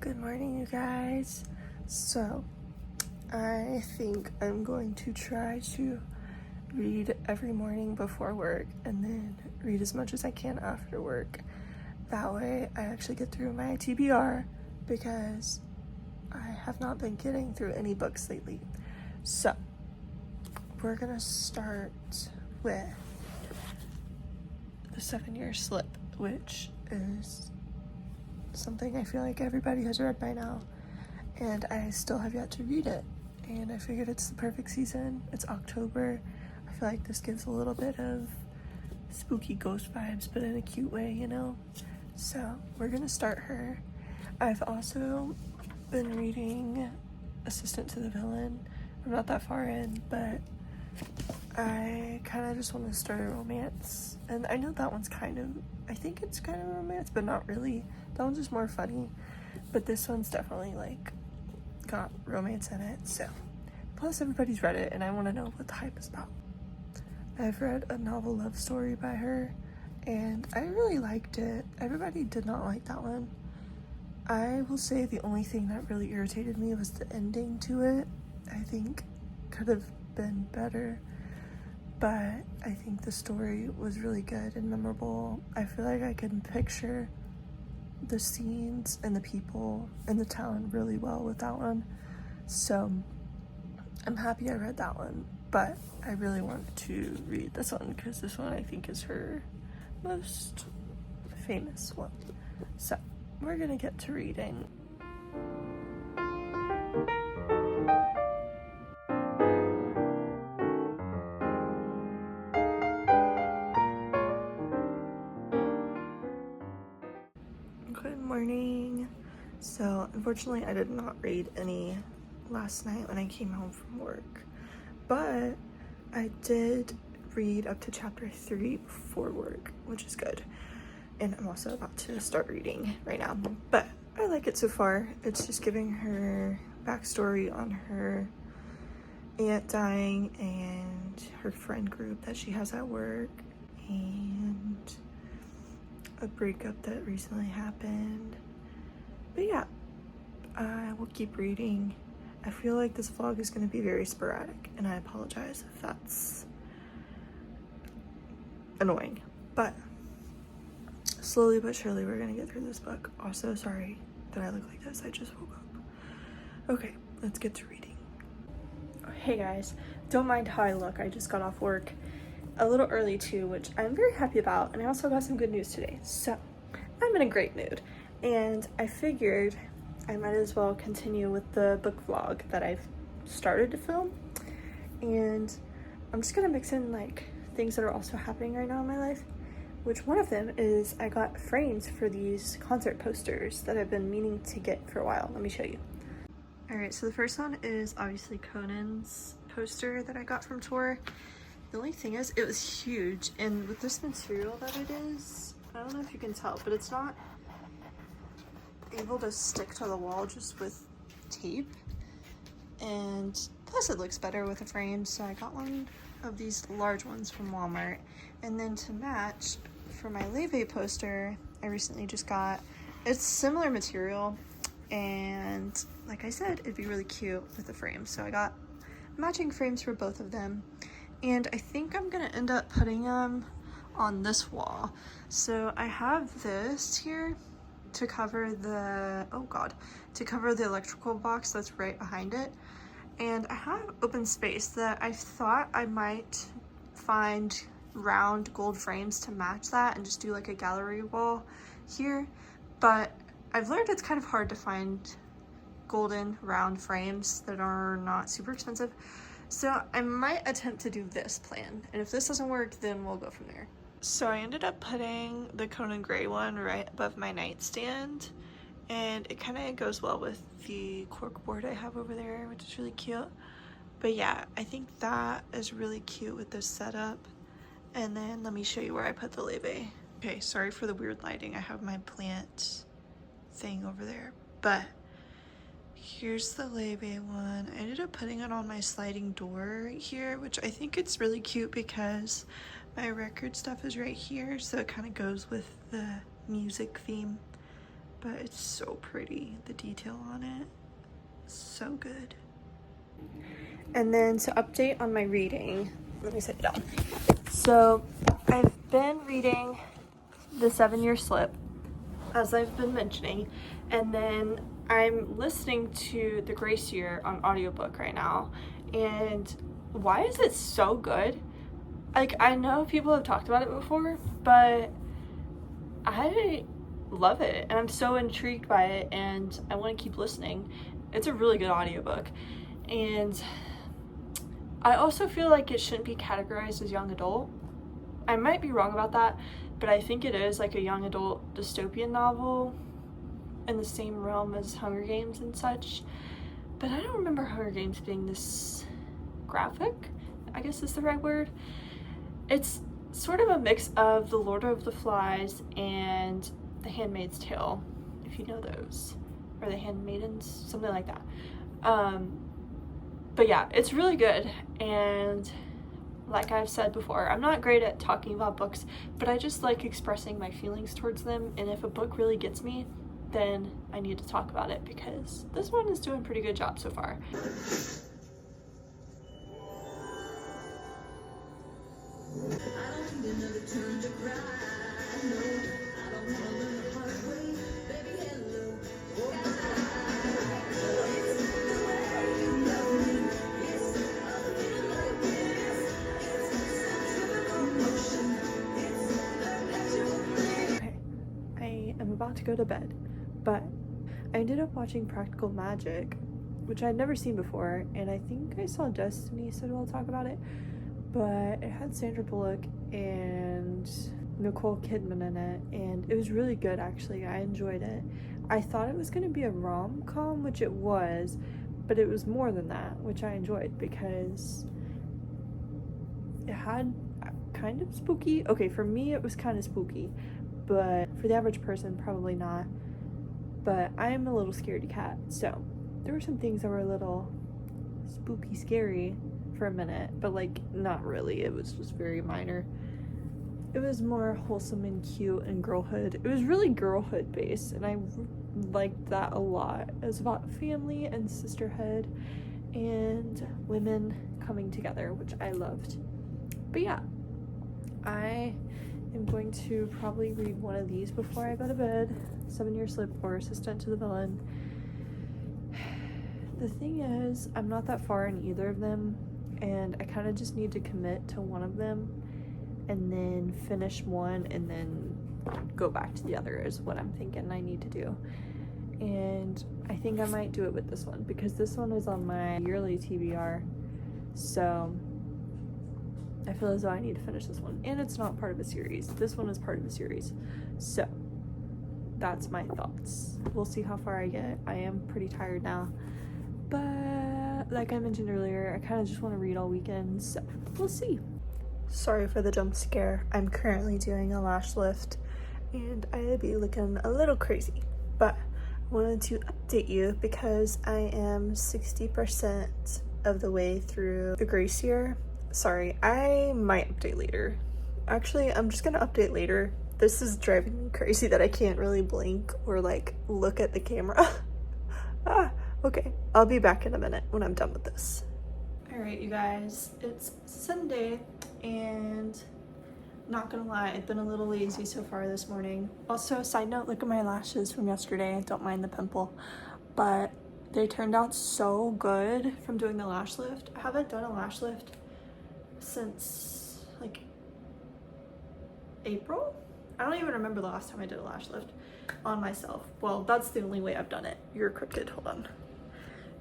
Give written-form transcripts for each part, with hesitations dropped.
Good morning, you guys. So, I think I'm going to try to read every morning before work and then read as much as I can after work. That way, I actually get through my TBR because I have not been getting through any books lately. So, we're gonna start with The 7-Year Slip, which is something I feel like everybody has read by now, and I still have yet to read it, and I figured it's the perfect season. It's October. I feel like this gives a little bit of spooky ghost vibes, but in a cute way, you know? So we're gonna start her. I've also been reading Assistant to the Villain. I'm not that far in, but I kind of just want to start a romance, and I know that one's I think it's kind of romance, but not really. That one's just more funny, but this one's definitely like got romance in it. So plus everybody's read it and I want to know what the hype is about. I've read A Novel Love Story by her and I really liked it. Everybody did not like that one. I will say the only thing that really irritated me was the ending to it. I think could have been better, but I think the story was really good and memorable. I feel like I can picture the scenes and the people and the town really well with that one. So I'm happy I read that one, but I really want to read this one because this one I think is her most famous one. So we're gonna get to reading. Good morning. So unfortunately I did not read any last night when I came home from work, but I did read up to chapter 3 before work, which is good, and I'm also about to start reading right now, but I like it so far. It's just giving her backstory on her aunt dying and her friend group that she has at work and a breakup that recently happened. But yeah, I will keep reading. I feel like this vlog is going to be very sporadic, and I apologize if that's annoying, but slowly but surely we're going to get through this book. Also, sorry that I look like this, I just woke up. Okay, let's get to reading. Hey guys, don't mind how I look. I just got off work a little early too, which I'm very happy about, and I also got some good news today, so I'm in a great mood, and I figured I might as well continue with the book vlog that I've started to film, and I'm just gonna mix in like things that are also happening right now in my life, which one of them is I got frames for these concert posters that I've been meaning to get for a while. Let me show you. Alright, so the first one is obviously Conan's poster that I got from tour. The only thing is, it was huge, and with this material that it is, I don't know if you can tell, but it's not able to stick to the wall just with tape, and plus it looks better with a frame, so I got one of these large ones from Walmart. And then to match, for my Leve poster, I recently just got, it's similar material, and like I said, it'd be really cute with a frame, so I got matching frames for both of them. And I think I'm gonna end up putting them on this wall. So I have this here to cover the, to cover the electrical box that's right behind it. And I have open space that I thought I might find round gold frames to match that and just do like a gallery wall here. But I've learned it's kind of hard to find golden round frames that are not super expensive. So I might attempt to do this plan, and if this doesn't work, then we'll go from there. So I ended up putting the Conan Gray one right above my nightstand, and it kind of goes well with the cork board I have over there, which is really cute. But yeah, I think that is really cute with this setup. And then let me show you where I put the Leve. Okay, sorry for the weird lighting. I have my plant thing over there, but here's the Leve one. I ended up putting it on my sliding door here, which I think it's really cute because my record stuff is right here, so it kind of goes with the music theme. but it's so pretty. The detail on it, so good. And then to update on my reading, let me sit down. So I've been reading The 7-Year Slip, as I've been mentioning, and then I'm listening to The Grace Year on audiobook right now. And why is it so good? Like, I know people have talked about it before, but I love it and I'm so intrigued by it and I want to keep listening. It's a really good audiobook. And I also feel like it shouldn't be categorized as young adult. I might be wrong about that, but I think it is like a young adult dystopian novel in the same realm as Hunger Games and such. But I don't remember Hunger Games being this graphic, I guess is the right word. It's sort of a mix of The Lord of the Flies and The Handmaid's Tale, if you know those, or The Handmaidens, something like that. But yeah, it's really good, and like I've said before, I'm not great at talking about books, but I just like expressing my feelings towards them, and if a book really gets me, then I need to talk about it, because this one is doing a pretty good job so far. I'm about to go to bed, but I ended up watching Practical Magic, which I'd never seen before, and I think I saw Destiny said I'll talk about it, but it had Sandra Bullock and Nicole Kidman in it, and it was really good actually. I enjoyed it. I thought it was going to be a rom-com, which it was, but it was more than that, which I enjoyed because it had kind of spooky, okay, for me it was kind of spooky, but for the average person, probably not. But I am a little scaredy cat, so there were some things that were a little spooky scary for a minute, but like not really. It was just very minor. It was more wholesome and cute and girlhood. It was really girlhood based, and I liked that a lot. It was about family and sisterhood and women coming together, which I loved. But yeah, I am going to probably read one of these before I go to bed. 7-Year Slip or Assistant to the Villain. The thing is, I'm not that far in either of them, and I kind of just need to commit to one of them and then finish one and then go back to the other is what I'm thinking I need to do. And I think I might do it with this one because this one is on my yearly TBR, so I feel as though I need to finish this one, and it's not part of a series. This one is part of a series, so that's my thoughts. We'll see how far I get. I am pretty tired now, but like I mentioned earlier, I kind of just want to read all weekend, so we'll see. Sorry for the jump scare. I'm currently doing a lash lift and I'd be looking a little crazy, but I wanted to update you because I am 60% of the way through the Grace Year. Sorry, I might update later. Actually, I'm just gonna update later. This is driving me crazy that I can't really blink or like look at the camera. Okay, I'll be back in a minute when I'm done with this. All right, you guys, it's Sunday, and not gonna lie, I've been a little lazy so far this morning. Also, side note, look at my lashes from yesterday. Don't mind the pimple, but they turned out so good from doing the lash lift. I haven't done a lash lift since like April. I don't even remember the last time I did a lash lift on myself. Well, that's the only way I've done it. You're cryptid, hold on.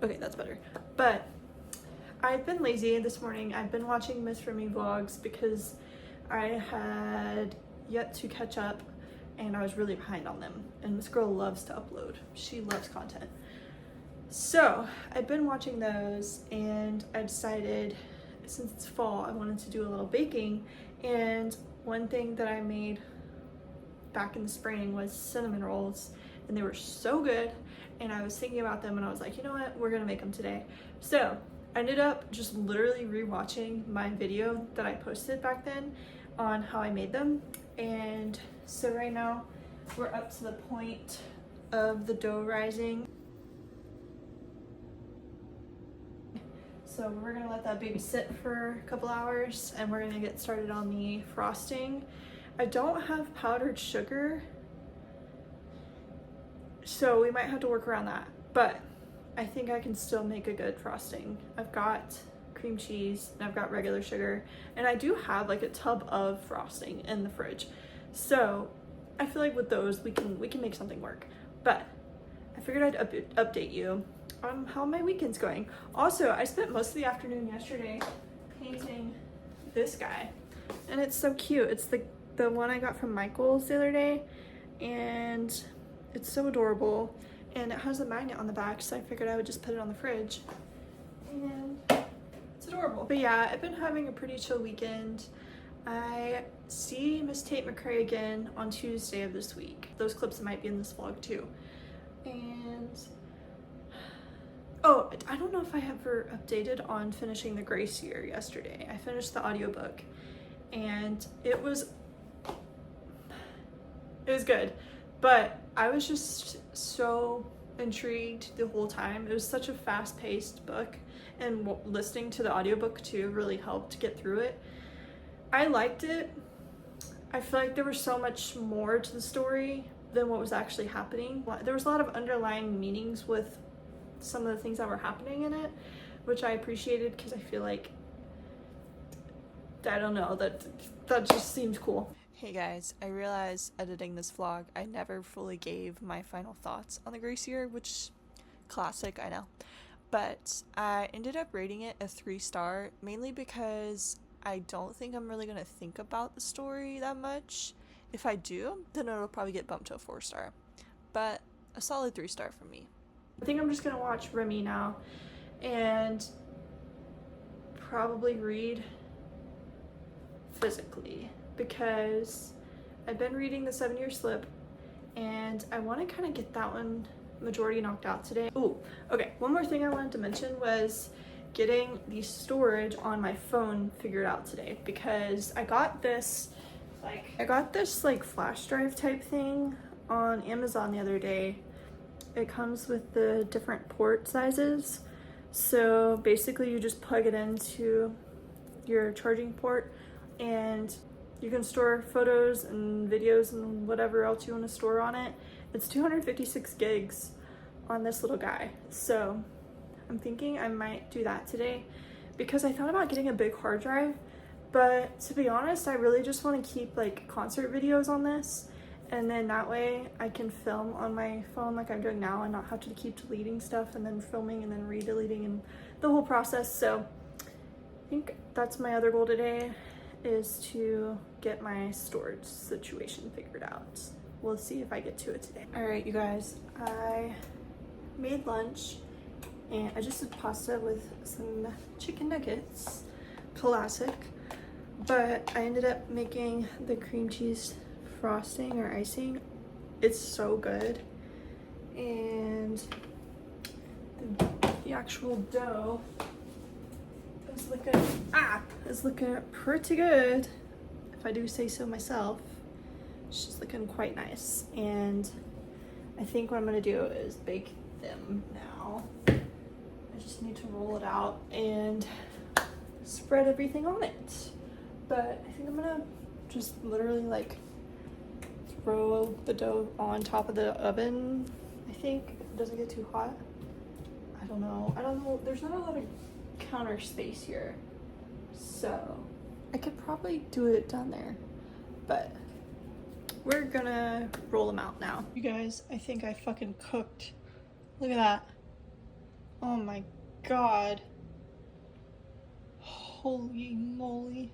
Okay, that's better. But I've been lazy this morning. I've been watching Miss For Me vlogs because I had yet to catch up and I was really behind on them. And this girl loves to upload. She loves content. So I've been watching those and I decided since it's fall, I wanted to do a little baking. And one thing that I made back in the spring was cinnamon rolls, and they were so good, and I was thinking about them and I was like, you know what, we're gonna make them today. So I ended up just literally rewatching my video that I posted back then on how I made them, and so right now we're up to the point of the dough rising. So we're gonna let that baby sit for a couple hours and we're gonna get started on the frosting. I don't have powdered sugar, so we might have to work around that, but I think I can still make a good frosting. I've got cream cheese and I've got regular sugar, and I do have like a tub of frosting in the fridge. So I feel like with those we can make something work. But I figured I'd update you on how my weekend's going. Also, I spent most of the afternoon yesterday painting this guy, and it's so cute. It's the one I got from Michael's the other day, and it's so adorable, and it has a magnet on the back, so I figured I would just put it on the fridge, and it's adorable. But yeah, I've been having a pretty chill weekend. I see Miss Tate McRae again on Tuesday of this week. Those clips might be in this vlog too. And oh, I don't know if I ever updated on finishing the Grace Year yesterday. I finished the audiobook and it was good, but I was just so intrigued the whole time. It was such a fast-paced book, and listening to the audiobook too really helped get through it. I liked it. I feel like there was so much more to the story than what was actually happening. There was a lot of underlying meanings with some of the things that were happening in it, which I appreciated because I feel like, I don't know, that just seems cool. Hey guys, I realized editing this vlog I never fully gave my final thoughts on the Grace Year, which classic, I know. But I ended up rating it a 3-star, mainly because I don't think I'm really gonna think about the story that much. If I do, then it'll probably get bumped to a 4-star. But a solid 3-star for me. I think I'm just gonna watch Remy now and probably read physically, because I've been reading the 7-Year Slip and I want to kind of get that one majority knocked out today. Oh, okay, one more thing I wanted to mention was getting the storage on my phone figured out today, because I got this like flash drive type thing on Amazon the other day. It comes with the different port sizes, so basically you just plug it into your charging port and you can store photos and videos and whatever else you want to store on it. It's 256 gigs on this little guy, so I'm thinking I might do that today, because I thought about getting a big hard drive, but to be honest, I really just want to keep like concert videos on this, and then that way I can film on my phone like I'm doing now and not have to keep deleting stuff and then filming and then re-deleting and the whole process. So I think that's my other goal today, is to get my storage situation figured out. We'll see if I get to it today. All right, you guys, I made lunch and I just did pasta with some chicken nuggets, classic, but I ended up making the cream cheese frosting or icing. It's so good, and the actual dough is looking pretty good, if I do say so myself. She's looking quite nice, and I think what I'm gonna do is bake them now. I just need to roll it out and spread everything on it. But I think I'm gonna just literally like throw the dough on top of the oven. I think it doesn't get too hot. I don't know. There's not a lot of counter space here, so I could probably do it down there, but we're gonna roll them out now. You guys, I think I fucking cooked. Look at that. Oh my god. Holy moly.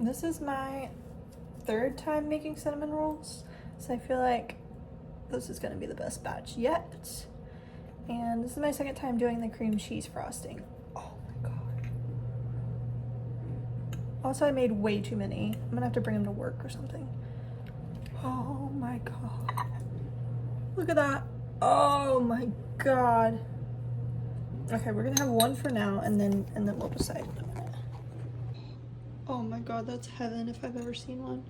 This is my 3rd time making cinnamon rolls, so I feel like this is gonna be the best batch yet. And this is my 2nd time doing the cream cheese frosting. Oh my god. Also, I made way too many. I'm gonna have to bring them to work or something. Oh my god. Look at that. Oh my god. Okay, we're gonna have one for now, and then we'll decide in a minute. Oh my god, that's heaven if I've ever seen one.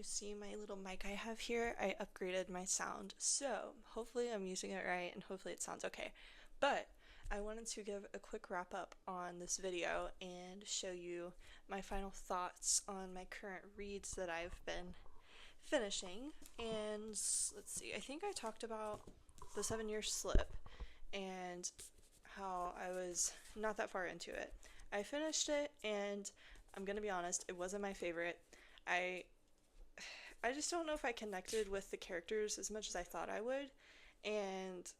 you see my little mic I have here, I upgraded my sound, so hopefully I'm using it right and hopefully it sounds okay. But I wanted to give a quick wrap up on this video and show you my final thoughts on my current reads that I've been finishing. And let's see, I think I talked about the 7-Year Slip and how I was not that far into it. I finished it, and I'm gonna be honest, it wasn't my favorite. I just don't know if I connected with the characters as much as I thought I would, and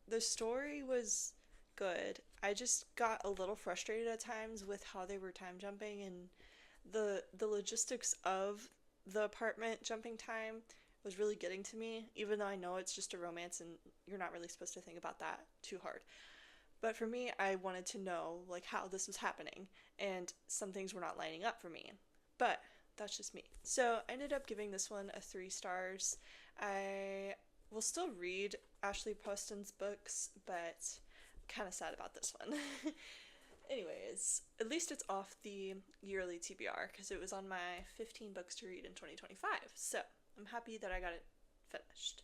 the story was good. I just got a little frustrated at times with how they were time jumping, and the logistics of the apartment jumping time was really getting to me, even though I know it's just a romance and you're not really supposed to think about that too hard. But for me, I wanted to know like how this was happening, and some things were not lining up for me. But that's just me. So I ended up giving this one a 3 stars. I will still read Ashley Poston's books, but I'm kind of sad about this one. Anyways, at least it's off the yearly TBR because it was on my 15 books to read in 2025. So I'm happy that I got it finished.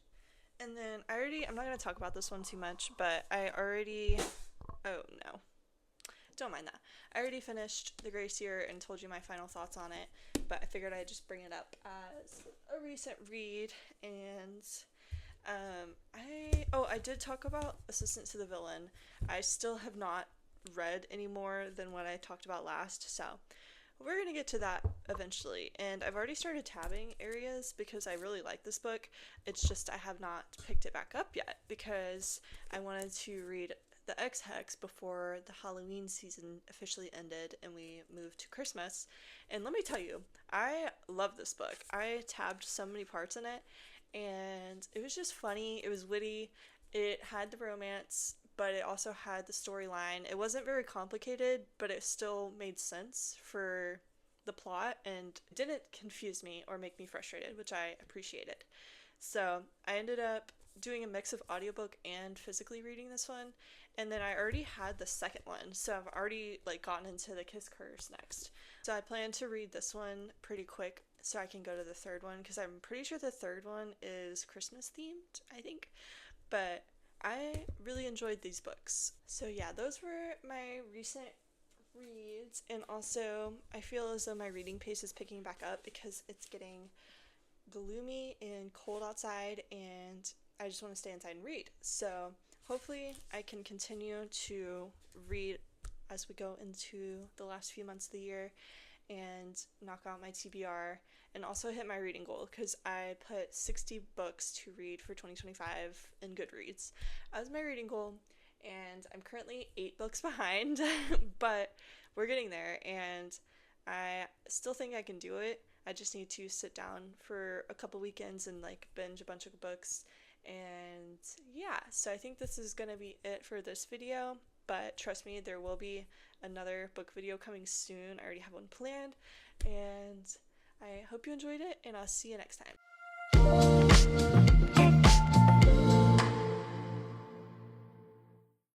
And then I'm not going to talk about this one too much, but oh no, don't mind that. I already finished The Gray Seer and told you my final thoughts on it, but I figured I'd just bring it up as a recent read. And I did talk about Assistant to the Villain. I still have not read any more than what I talked about last, so we're going to get to that eventually. And I've already started tabbing areas because I really like this book. It's just I have not picked it back up yet because I wanted to read the X-Hex before the Halloween season officially ended and we moved to Christmas. And let me tell you, I love this book. I tabbed so many parts in it, and it was just funny. It was witty. It had the romance, but it also had the storyline. It wasn't very complicated, but it still made sense for the plot and didn't confuse me or make me frustrated, which I appreciated. So I ended up doing a mix of audiobook and physically reading this one, and then I already had the second one, so I've already gotten into the Kiss Curse next. So I plan to read this one pretty quick so I can go to the third one, because I'm pretty sure the third one is Christmas themed, I think. But I really enjoyed these books. So yeah, those were my recent reads, and also I feel as though my reading pace is picking back up because it's getting gloomy and cold outside, and I just want to stay inside and read. So hopefully I can continue to read as we go into the last few months of the year and knock out my TBR and also hit my reading goal, because I put 60 books to read for 2025 in Goodreads as my reading goal, and I'm currently 8 books behind, but we're getting there, and I still think I can do it. I just need to sit down for a couple weekends and binge a bunch of books. And yeah, so I think this is gonna be it for this video, but trust me, there will be another book video coming soon. I already have one planned, and I hope you enjoyed it, and I'll see you next time.